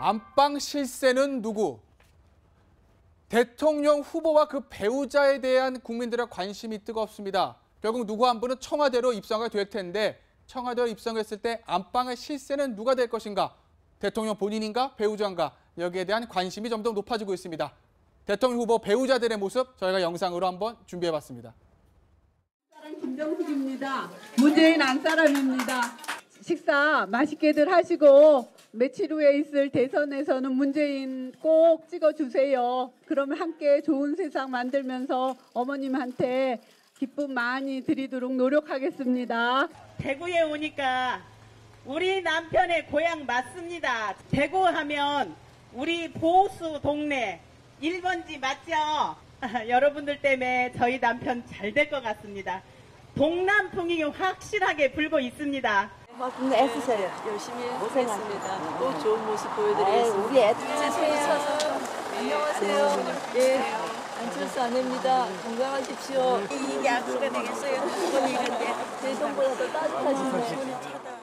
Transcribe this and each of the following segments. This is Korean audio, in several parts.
안방 실세는 누구? 대통령 후보와 그 배우자에 대한 국민들의 관심이 뜨겁습니다. 결국 누구 한 분은 청와대로 입성이 될 텐데 청와대로 입성했을 때 안방의 실세는 누가 될 것인가? 대통령 본인인가? 배우자인가? 여기에 대한 관심이 점점 높아지고 있습니다. 대통령 후보 배우자들의 모습 저희가 영상으로 한번 준비해봤습니다. 김정숙입니다. 문재인 안사람입니다. 식사 맛있게들 하시고 며칠 후에 있을 대선에서는 문재인 꼭 찍어주세요. 그러면 함께 좋은 세상 만들면서 어머님한테 기쁨 많이 드리도록 노력하겠습니다. 대구에 오니까 우리 남편의 고향 맞습니다. 대구 하면 우리 보수 동네 1번지 맞죠? 여러분들 때문에 저희 남편 잘 될 것 같습니다. 동남풍이 확실하게 불고 있습니다. 애쓰세요. 열심히 하겠습니다. 또 좋은 모습 보여드리겠습니다. 우리 애들 찾아서. 안녕하세요. 예, 안철수 아내입니다. 건강하십시오. 이게 악수가 되겠어요. 대선보다 더 따뜻하신 분이 찾아.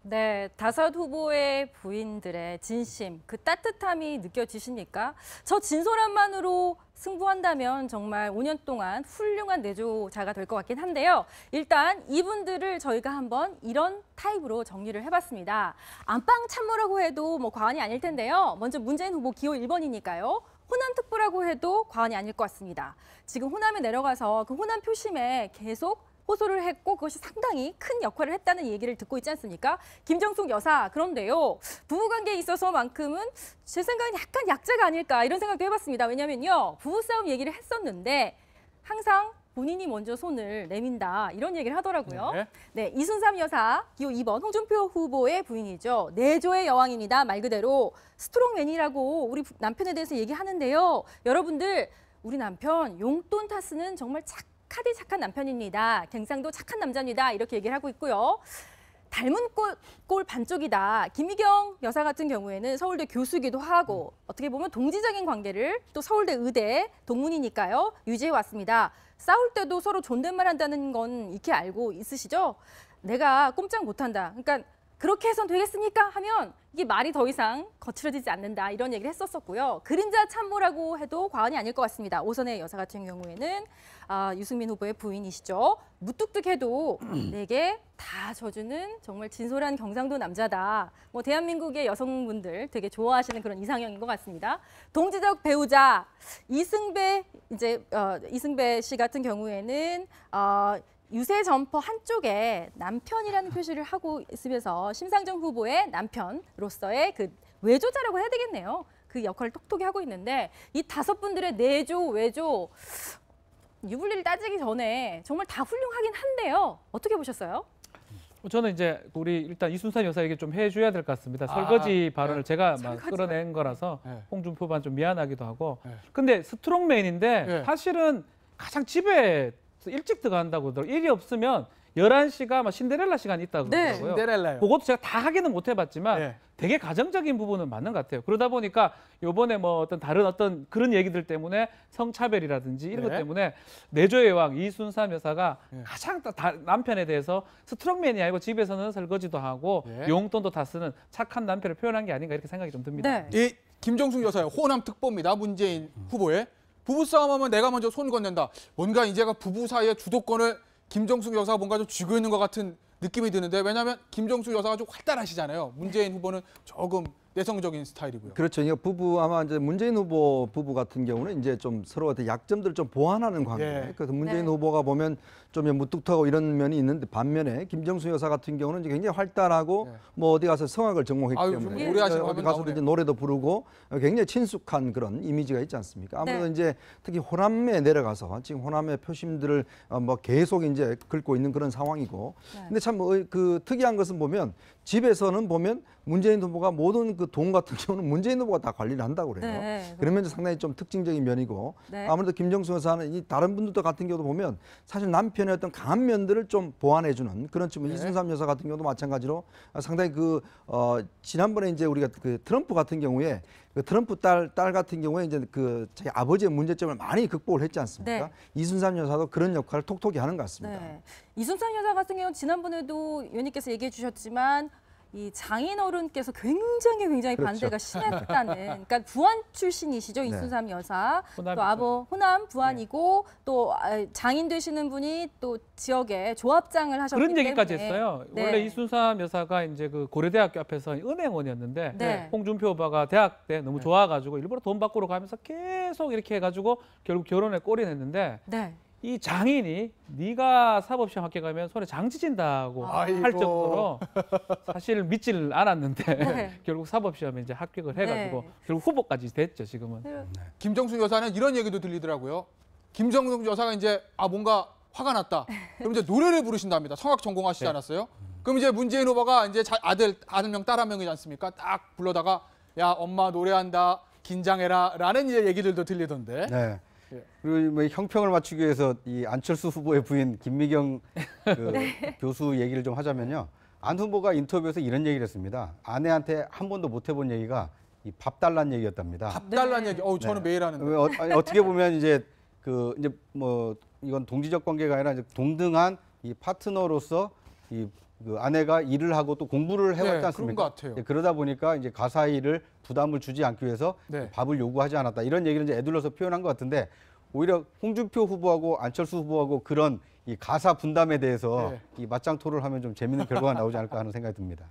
네, 5 후보의 부인들의 진심, 그 따뜻함이 느껴지십니까? 저 진솔함만으로 승부한다면 정말 5년 동안 훌륭한 내조자가 될 것 같긴 한데요. 일단 이분들을 저희가 한번 이런 타입으로 정리를 해봤습니다. 안방 참모라고 해도 뭐 과언이 아닐 텐데요. 먼저 문재인 후보 기호 1번이니까요. 호남 특보라고 해도 과언이 아닐 것 같습니다. 지금 호남에 내려가서 그 호남 표심에 계속 호소를 했고 그것이 상당히 큰 역할을 했다는 얘기를 듣고 있지 않습니까? 김정숙 여사, 그런데요. 부부관계에 있어서만큼은 제 생각엔 약간 약자가 아닐까 이런 생각도 해봤습니다. 왜냐면요. 부부싸움 얘기를 했었는데 항상 본인이 먼저 손을 내민다 이런 얘기를 하더라고요. 네, 이순삼 여사, 기호 2번 홍준표 후보의 부인이죠. 내조의 여왕입니다. 말 그대로 스트롱맨이라고 우리 남편에 대해서 얘기하는데요. 여러분들 우리 남편 용돈 타스는 정말 착한 남편입니다. 갱상도 착한 남자입니다. 이렇게 얘기를 하고 있고요. 닮은 꼴 반쪽이다. 김희경 여사 같은 경우에는 서울대 교수기도 하고 어떻게 보면 동지적인 관계를 또 서울대 의대 동문이니까요. 유지해 왔습니다. 싸울 때도 서로 존댓말 한다는 건 익히 알고 있으시죠? 내가 꼼짝 못한다. 그러니까 그렇게 해선 되겠습니까? 하면 이게 말이 더 이상 거칠어지지 않는다. 이런 얘기를 했었었고요. 그림자 참모라고 해도 과언이 아닐 것 같습니다. 오선혜 여사 같은 경우에는 유승민 후보의 부인이시죠. 무뚝뚝해도 내게 다 져주는 정말 진솔한 경상도 남자다. 뭐 대한민국의 여성분들 되게 좋아하시는 그런 이상형인 것 같습니다. 동지적 배우자 이승배 씨 같은 경우에는 유세 점퍼 한쪽에 남편이라는 표시를 하고 있으면서 심상정 후보의 남편으로서의 그 외조자라고 해야 되겠네요. 그 역할을 톡톡히 하고 있는데 이 5분들의 내조, 외조 유불리를 따지기 전에 정말 다 훌륭하긴 한데요. 어떻게 보셨어요? 저는 이제 우리 일단 이순산 여사에게 좀 해줘야 될 것 같습니다. 설거지 발언을 제가 막 끌어낸 거라서 홍준표 반 좀 미안하기도 하고. 근데 스트롱맨인데 사실은 가장 집에 일찍 들어간다고 그러더라고요. 일이 없으면 11시가 막 신데렐라 시간이 있다고 그러더라고요. 신데렐라요. 그것도 제가 다 하기는 못 해봤지만 되게 가정적인 부분은 맞는 것 같아요. 그러다 보니까 이번에 뭐 어떤 다른 어떤 그런 얘기들 때문에 성차별이라든지 이런 것 때문에 내조의 여왕 이순삼 여사가 가장 남편에 대해서 스트롱맨이 아니고 집에서는 설거지도 하고 용돈도 다 쓰는 착한 남편을 표현한 게 아닌가 이렇게 생각이 좀 듭니다. 이 김정숙 여사의 호남 특보입니다. 문재인 후보의. 부부싸움하면 내가 먼저 손 건넨다. 뭔가 이제가 부부 사이의 주도권을 김정숙 여사가 뭔가 좀 쥐고 있는 것 같은 느낌이 드는데 왜냐하면 김정숙 여사가 좀 활달하시잖아요. 문재인 후보는 조금 내성적인 스타일이고요. 그렇죠. 이거 부부 아마 이제 문재인 후보 부부 같은 경우는 이제 좀 서로 어떤 약점들을 좀 보완하는 관계. 그래서 문재인 후보가 보면 좀 무뚝뚝하고 이런 면이 있는데 반면에 김정숙 여사 같은 경우는 이제 굉장히 활달하고 뭐 어디 가서 성악을 전공했기 때문에 어디 가서도 이제 노래도 부르고 굉장히 친숙한 그런 이미지가 있지 않습니까? 아무래도 이제 특히 호남에 내려가서 지금 호남의 표심들을 뭐 계속 이제 긁고 있는 그런 상황이고. 근데 참 그 특이한 것은 보면 집에서는 보면 문재인 후보가 모든 그 돈 같은 경우는 문재인 후보가 다 관리를 한다고 그래요. 그러면 상당히 좀 특징적인 면이고 아무래도 김정숙 여사는 이 다른 분들도 같은 경우도 보면 사실 남편의 어떤 강한 면들을 좀 보완해주는 그런 측면. 이순삼 여사 같은 경우도 마찬가지로 상당히 지난번에 이제 우리가 그 트럼프 같은 경우에 그 트럼프 딸 같은 경우에 이제 그 자기 아버지의 문제점을 많이 극복을 했지 않습니까? 이순삼 여사도 그런 역할을 톡톡히 하는 것 같습니다. 이순삼 여사 같은 경우는 지난번에도 의원님께서 얘기해 주셨지만 이 장인어른께서 굉장히 그렇죠. 반대가 심했다는. 그러니까 부안 출신이시죠, 네. 이순삼 여사. 호남이죠. 또 호남 부안이고 또 장인 되시는 분이 또 지역에 조합장을 하셨기 그런 때문에. 얘기까지 했어요. 네. 원래 이순삼 여사가 이제 그 고려대학교 앞에서 은행원이었는데 네. 홍준표 후보가 대학 때 너무 좋아가지고 일부러 돈 받고로 가면서 계속 이렇게 해가지고 결국 결혼에 꼴이냈는데 네. 이 장인이 네가 사법시험 합격하면 손에 장 찢은다고 아이고. 할 정도로 사실 믿지를 않았는데 네. 결국 사법시험에 이제 합격을 해가지고 네. 결국 후보까지 됐죠 지금은. 김정숙 여사는 이런 얘기도 들리더라고요. 김정숙 여사가 이제 뭔가 화가 났다. 그럼 이제 노래를 부르신답니다. 성악 전공하시지 네. 않았어요? 그럼 이제 문재인 후보가 이제 아들 명, 딸 한 명이지 않습니까? 딱 불러다가 야 엄마 노래한다 긴장해라라는 이제 얘기들도 들리던데. 네. 그리고 뭐 형평을 맞추기 위해서 이 안철수 후보의 부인 김미경 그 교수 얘기를 좀 하자면요. 안 후보가 인터뷰에서 이런 얘기를 했습니다. 아내한테 한 번도 못 해본 얘기가 이 밥 달란 얘기였답니다. 밥 달라는 얘기. 저는 매일 하는데. 아니, 어떻게 보면 이제 이제 뭐 이건 동지적 관계가 아니라 이제 동등한 이 파트너로서 그 아내가 일을 하고 또 공부를 해왔지 그런 않습니까? 것 같아요. 그러다 보니까 이제 가사일을 부담을 주지 않기 위해서 네. 밥을 요구하지 않았다 이런 얘기를 이제 애둘러서 표현한 것 같은데 오히려 홍준표 후보하고 안철수 후보하고 그런 이 가사 분담에 대해서 네. 이 맞짱 토를 하면 좀 재밌는 결과가 나오지 않을까 하는 생각이 듭니다.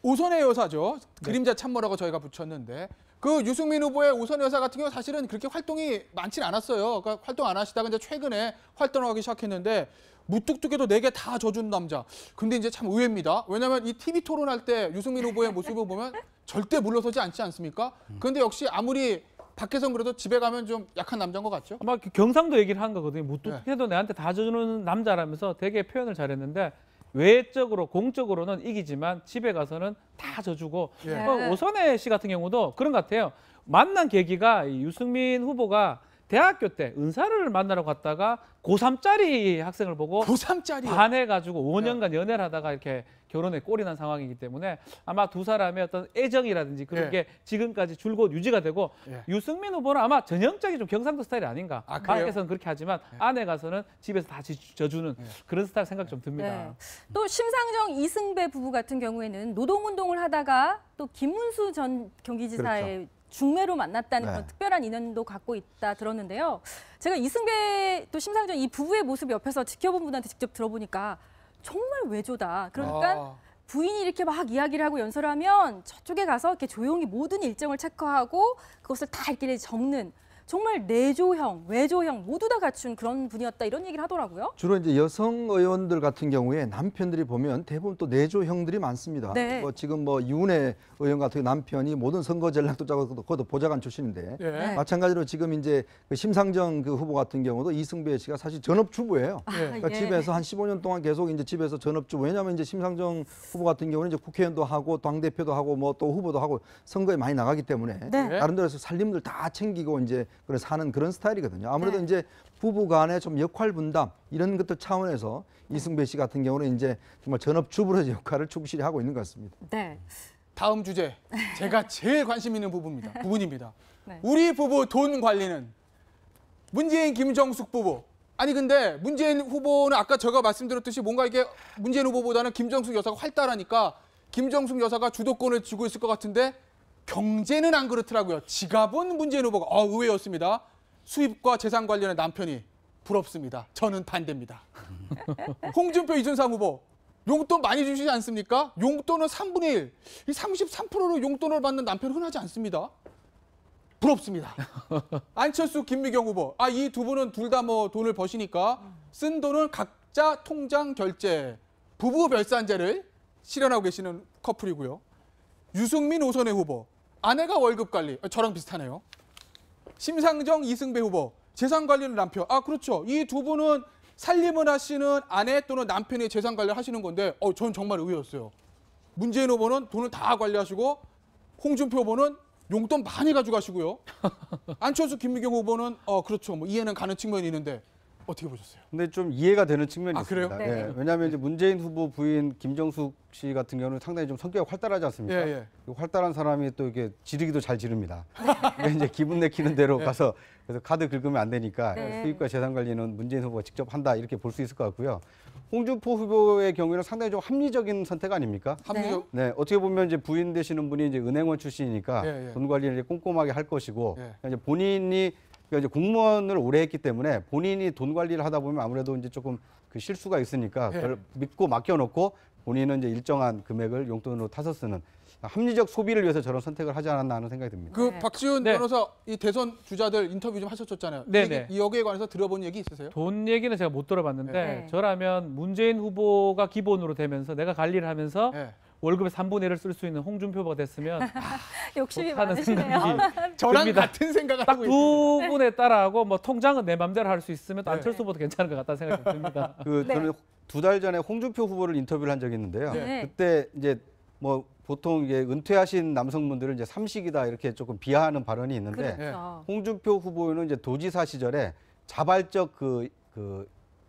오선의 여사죠. 그림자 참모라고 저희가 붙였는데 그 유승민 후보의 오선의 여사 같은 경우 사실은 그렇게 활동이 많지는 않았어요. 그러니까 활동 안 하시다가 이제 최근에 활동하기 시작했는데 무뚝뚝해도 4개 다 져준 남자. 근데 이제 참 의외입니다. 왜냐하면 이 TV 토론할 때 유승민 후보의 모습을 보면 절대 물러서지 않지 않습니까? 그런데 역시 아무리 밖에선 그래도 집에 가면 좀 약한 남자인 것 같죠? 아마 경상도 얘기를 한 거거든요. 무뚝해도 내한테 다 져주는 남자라면서 되게 표현을 잘했는데 외적으로 공적으로는 이기지만 집에 가서는 다 져주고 예. 오선혜 씨 같은 경우도 그런 것 같아요. 만난 계기가 이 유승민 후보가 대학교 때 은사를 만나러 갔다가 고3짜리 학생을 보고 고3짜리요? 반해가지고 5년간 연애를 하다가 이렇게 결혼에 꼴이 난 상황이기 때문에 아마 두 사람의 어떤 애정이라든지 그런 예. 게 지금까지 줄곧 유지가 되고 예. 유승민 후보는 아마 전형적인 좀 경상도 스타일이 아닌가. 아, 그래요? 밖에서는 그렇게 하지만 안에 가서는 집에서 다 져주는 그런 스타일 생각 좀 듭니다. 네. 또 심상정 이승배 부부 같은 경우에는 노동운동을 하다가 또 김문수 전 경기지사의 중매로 만났다는 네. 그런 특별한 인연도 갖고 있다 들었는데요. 제가 이승배 또 심상정 이 부부의 모습 옆에서 지켜본 분한테 직접 들어보니까 정말 외조다. 그러니까 부인이 이렇게 막 이야기를 하고 연설을 하면 저쪽에 가서 이렇게 조용히 모든 일정을 체크하고 그것을 다 이렇게 적는 정말 내조형, 외조형 모두 다 갖춘 그런 분이었다 이런 얘기를 하더라고요. 주로 이제 여성 의원들 같은 경우에 남편들이 보면 대부분 또 내조형들이 많습니다. 네. 지금 이은혜 의원 같은 남편이 모든 선거 전략도 짜고 그것도 보좌관 출신인데 예. 마찬가지로 지금 이제 그 심상정 그 후보 같은 경우도 이승배 씨가 사실 전업주부예요. 그러니까 예. 집에서 한 15년 동안 계속 이제 집에서 전업주부. 왜냐하면 이제 심상정 후보 같은 경우는 이제 국회의원도 하고 당 대표도 하고 뭐 또 후보도 하고 선거에 많이 나가기 때문에 네. 나름대로 살림들 다 챙기고 이제 그래 사는 그런 스타일이거든요. 아무래도 네. 이제 부부 간의 좀 역할 분담 이런 것들 차원에서 이승배 씨 같은 경우는 이제 정말 전업주부로의 역할을 충실히 하고 있는 것 같습니다. 네. 다음 주제. 제가 제일 관심 있는 부분입니다. 네. 우리 부부 돈 관리는 문재인 김정숙 부부. 아니 근데 문재인 후보는 아까 제가 말씀드렸듯이 뭔가 이게 문재인 후보보다는 김정숙 여사가 활달하니까 김정숙 여사가 주도권을 쥐고 있을 것 같은데 경제는 안 그렇더라고요. 지갑은 문재인 후보가 의외였습니다. 수입과 재산 관련의 남편이 부럽습니다. 저는 반대입니다. 홍준표 이준삼 후보 용돈 많이 주시지 않습니까? 용돈은 3분의 1, 이 33%로 용돈을 받는 남편 흔하지 않습니다. 부럽습니다. 안철수 김미경 후보 이 두 분은 둘 다 돈을 버시니까 쓴 돈은 각자 통장 결제, 부부 별산제를 실현하고 계시는 커플이고요. 유승민 오선혜 후보 아내가 월급 관리 저랑 비슷하네요. 심상정 이승배 후보 재산 관리는 남편. 그렇죠. 이 두 분은 살림을 하시는 아내 또는 남편이 재산 관리를 하시는 건데 저는 정말 의외였어요. 문재인 후보는 돈을 다 관리하시고 홍준표 후보는 용돈 많이 가져가시고요. 안철수 김미경 후보는 그렇죠. 이해는 가는 측면이 있는데 어떻게 보셨어요? 근데 좀 이해가 되는 측면이 아, 그래요? 있습니다. 네. 예, 왜냐하면 이제 문재인 후보 부인 김정숙 씨 같은 경우는 상당히 좀 성격이 활달하지 않습니까? 예, 예. 그 활달한 사람이 또 이렇게 지르기도 잘 지릅니다. 그러니까 이제 기분 내키는 대로 가서 그래서 카드 긁으면 안 되니까 네. 수입과 재산 관리는 문재인 후보가 직접 한다 이렇게 볼 수 있을 것 같고요. 홍준표 후보의 경우에는 상당히 좀 합리적인 선택 아닙니까? 합리적. 네, 어떻게 보면 이제 부인 되시는 분이 이제 은행원 출신이니까 예, 예. 돈 관리를 이제 꼼꼼하게 할 것이고 예. 그러니까 이제 본인이 그러니까 이제 공무원을 오래 했기 때문에 본인이 돈 관리를 하다 보면 아무래도 이제 조금 그 실수가 있으니까 예. 그걸 믿고 맡겨놓고 본인은 이제 일정한 금액을 용돈으로 타서 쓰는 합리적 소비를 위해서 저런 선택을 하지 않았나 하는 생각이 듭니다. 그 네. 박지훈 네. 변호사 이 대선 주자들 인터뷰 좀 하셨었잖아요. 네네. 이 여기에 관해서 들어본 얘기 있으세요? 돈 얘기는 제가 못 들어봤는데 네. 저라면 문재인 후보가 기본으로 되면서 내가 관리를 하면서 네. 월급의 3분의 1을 쓸 수 있는 홍준표 후보가 됐으면 욕심이 좋다는 많으시네요. 생각이 저랑 듭니다. 같은 생각을 딱 하고 있어요. 두 분에 따라하고 뭐 통장은 내 맘대로 할 수 있으면 또 네. 안철수 후보도 괜찮은 것 같다는 생각이 듭니다. 그 네. 저는 2달 전에 홍준표 후보를 인터뷰를 한 적이 있는데요. 네. 그때 이제 뭐 보통 이게 은퇴하신 남성분들은 이제 삼식이다 이렇게 조금 비하하는 발언이 있는데 그렇죠. 홍준표 후보는 이제 도지사 시절에 자발적 그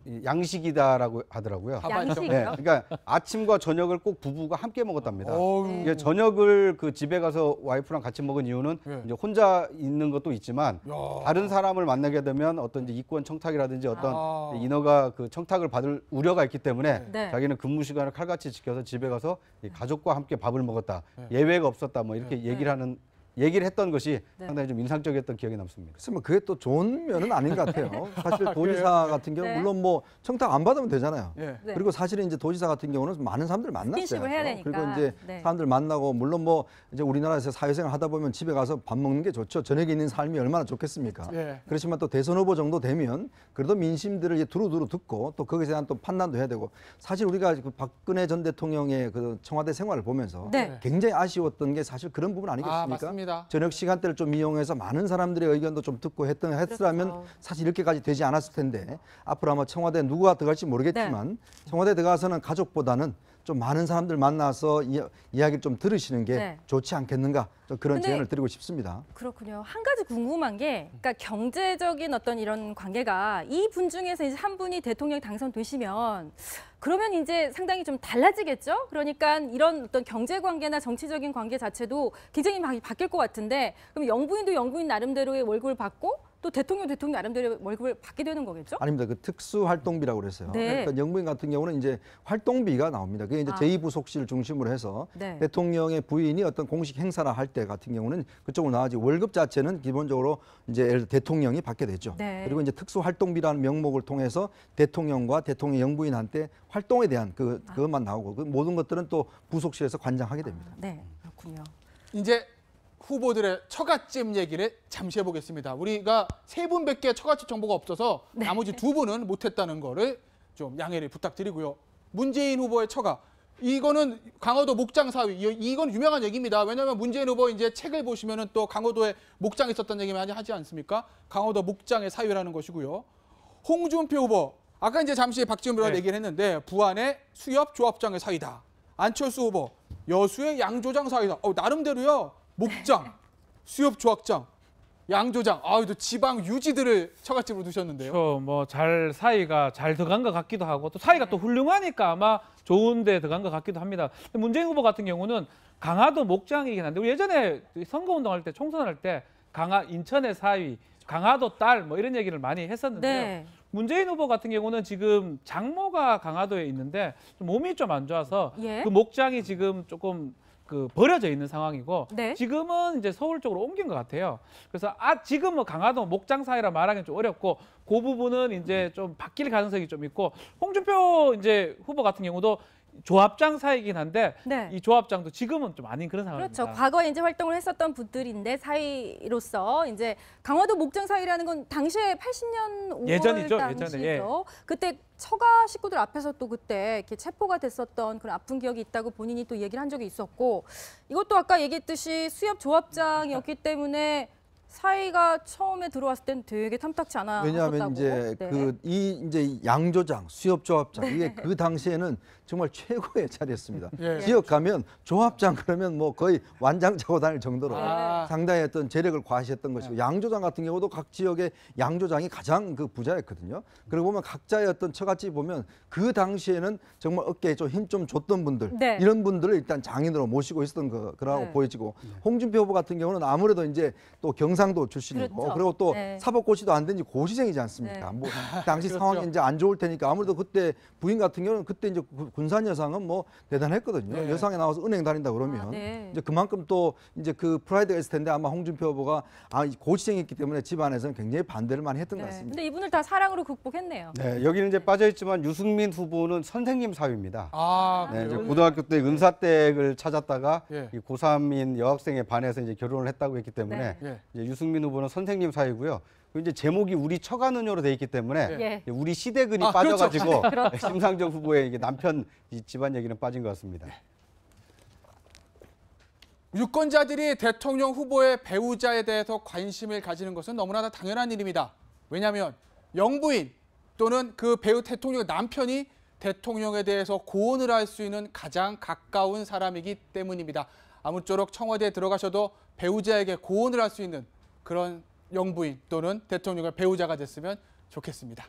이 양식이다라고 하더라고요. 자발적. 양식이요? 네, 그러니까 아침과 저녁을 꼭 부부가 함께 먹었답니다. 어우. 이게 저녁을 그 집에 가서 와이프랑 같이 먹은 이유는 네. 이제 혼자 있는 것도 있지만 야. 다른 사람을 만나게 되면 어떤 이제 이권 청탁이라든지 어떤 아. 인허가 그 청탁을 받을 우려가 있기 때문에 네. 자기는 근무 시간을 칼같이 지켜서 집에 가서 이 가족과 함께 밥을 먹었다. 네. 예외가 없었다. 뭐 이렇게 얘기를 했던 것이 네. 상당히 좀 인상적이었던 기억이 남습니다. 글쎄 뭐 그게 또 좋은 면은 아닌 것 같아요. 사실 도지사 같은 경우 네. 물론 뭐 청탁 안 받으면 되잖아요. 예. 네. 그리고 사실은 이제 도지사 같은 경우는 많은 사람들 만났어요. 스킨십을 해야 되니까. 그리고 이제 네. 사람들 만나고 물론 뭐 이제 우리나라에서 사회생활 하다 보면 집에 가서 밥 먹는 게 좋죠. 저녁에 있는 삶이 얼마나 좋겠습니까? 예. 그렇지만 또 대선 후보 정도 되면 그래도 민심들을 이제 두루두루 듣고 또 거기에 대한 또 판단도 해야 되고 사실 우리가 그 박근혜 전 대통령의 그 청와대 생활을 보면서 네. 굉장히 아쉬웠던 게 사실 그런 부분 아, 아니겠습니까? 맞습니다. 저녁 시간대를 좀 이용해서 많은 사람들의 의견도 좀 듣고 했으라면 그렇죠. 사실 이렇게까지 되지 않았을 텐데 앞으로 아마 청와대 누가 들어갈지 모르겠지만 청와대 들어가서는 가족보다는 좀 많은 사람들 만나서 이야기를 좀 들으시는 게 네. 좋지 않겠는가 좀 그런 근데 제안을 드리고 싶습니다. 그렇군요. 한 가지 궁금한 게, 그러니까 경제적인 어떤 이런 관계가 이 분 중에서 이제 한 분이 대통령 당선되시면 그러면 이제 상당히 좀 달라지겠죠? 그러니까 이런 어떤 경제 관계나 정치적인 관계 자체도 굉장히 많이 바뀔 것 같은데 그럼 영부인도 영부인 나름대로의 월급을 받고 또 대통령 나름대로 월급을 받게 되는 거겠죠? 아닙니다. 그 특수활동비라고 그랬어요. 네. 그러니까 영부인 같은 경우는 이제 활동비가 나옵니다. 그게 이제 아. 제2부속실 중심으로 해서 네. 대통령의 부인이 어떤 공식 행사를 할 때 같은 경우는 그쪽으로 나가지 월급 자체는 기본적으로 이제 예를 들어 대통령이 받게 되죠. 네. 그리고 이제 특수활동비라는 명목을 통해서 대통령과 대통령 영부인한테 활동에 대한 그것만 나오고 그 모든 것들은 또 부속실에서 관장하게 됩니다. 네, 그렇군요. 이제 후보들의 처갓집 얘기를 잠시 해보겠습니다. 우리가 세 분밖에 처갓집 정보가 없어서 네. 나머지 두 분은 못했다는 거를 좀 양해를 부탁드리고요. 문재인 후보의 처가. 이거는 강화도 목장 사위. 이건 유명한 얘기입니다. 왜냐하면 문재인 후보 이제 책을 보시면은 또 강화도에 목장이 있었다는 얘기 많이 하지 않습니까? 강화도 목장의 사위라는 것이고요. 홍준표 후보. 아까 이제 잠시 박지훈 변호사 얘기를 했는데 부안의 수협 조합장의 사위다. 안철수 후보. 여수의 양조장 사위다. 나름대로요. 목장, 수협 조합장, 양조장. 또 지방 유지들을 처갓집으로 두셨는데요. 뭐 잘 사이가 잘 들어간 것 같기도 하고 또 사이가 또 훌륭하니까 아마 좋은데 들어간 것 같기도 합니다. 근데 문재인 후보 같은 경우는 강화도 목장이긴 한데 우리 예전에 선거운동할 때 총선할 때 인천의 사위, 강화도 딸 뭐 이런 얘기를 많이 했었는데요. 네. 문재인 후보 같은 경우는 지금 장모가 강화도에 있는데 몸이 좀 안 좋아서 예. 그 목장이 지금 조금 버려져 있는 상황이고 네. 지금은 이제 서울 쪽으로 옮긴 것 같아요. 그래서 지금 뭐 강화도 목장 사이라 말하기는 좀 어렵고 그 부분은 이제 좀 바뀔 가능성이 좀 있고 홍준표 이제 후보 같은 경우도 조합장 사이긴 한데 네. 이 조합장도 지금은 좀 아닌 그런 상황입니다. 그렇죠. 과거에 이제 활동을 했었던 분들인데 사위로서 이제 강화도 목장 사위라는 건 당시에 80년 5월 예전이죠. 당시죠. 예전에, 예. 그때 처가 식구들 앞에서 또 그때 이렇게 체포가 됐었던 그런 아픈 기억이 있다고 본인이 또 얘기를 한 적이 있었고 이것도 아까 얘기했듯이 수협 조합장이었기 때문에 사위가 처음에 들어왔을 땐 되게 탐탁치 않아 왜냐하면 하셨다고. 이제 네. 이제 양조장, 수협조합장 이게 그 당시에는 정말 최고의 자리였습니다. 예. 지역 가면 조합장 그러면 뭐 거의 완장 차고 다닐 정도로 아. 상당히 어떤 재력을 과시했던 것이고 양조장 같은 경우도 각 지역의 양조장이 가장 그 부자였거든요. 그리고 보면 각자의 어떤 처갓집 보면 그 당시에는 정말 어깨에 좀 힘 좀 줬던 분들 네. 이런 분들을 일단 장인으로 모시고 있었던 거라고 네. 보여지고 홍준표 후보 같은 경우는 아무래도 이제 또 경상도 출신이고 그렇죠. 그리고 또 네. 사법고시도 안 된 지 고시생이지 않습니까? 네. 뭐 당시 그렇죠. 상황이 이제 안 좋을 테니까 아무래도 그때 부인 같은 경우는 그때 이제 군산 여상은 뭐 대단했거든요. 네. 여상에 나와서 은행 다닌다 그러면 아, 네. 이제 그만큼 또 이제 그 프라이드가 있을 텐데 아마 홍준표 후보가 고시생이었기 때문에 집안에서는 굉장히 반대를 많이 했던 것 네. 같습니다. 근데 이분을 다 사랑으로 극복했네요. 네, 여기는 이제 빠져있지만 유승민 후보는 선생님 사위입니다. 아, 네, 이제 그래요? 고등학교 때 은사댁을 찾았다가 예. 이 고3인 여학생에 반해서 이제 결혼을 했다고 했기 때문에 네. 이제 유승민 후보는 선생님 사이고요. 그리고 이제 제목이 우리 처가느녀로 돼 있기 때문에 예. 우리 시대근이 아, 그렇죠. 빠져가지고 그렇죠. 심상정 후보의 이게 남편 이 집안 얘기는 빠진 것 같습니다. 유권자들이 대통령 후보의 배우자에 대해서 관심을 가지는 것은 너무나 당연한 일입니다. 왜냐하면 영부인 또는 그 배우 대통령의 남편이 대통령에 대해서 고언을 할 수 있는 가장 가까운 사람이기 때문입니다. 아무쪼록 청와대에 들어가셔도 배우자에게 고언을 할 수 있는 그런 영부인 또는 대통령의 배우자가 됐으면 좋겠습니다.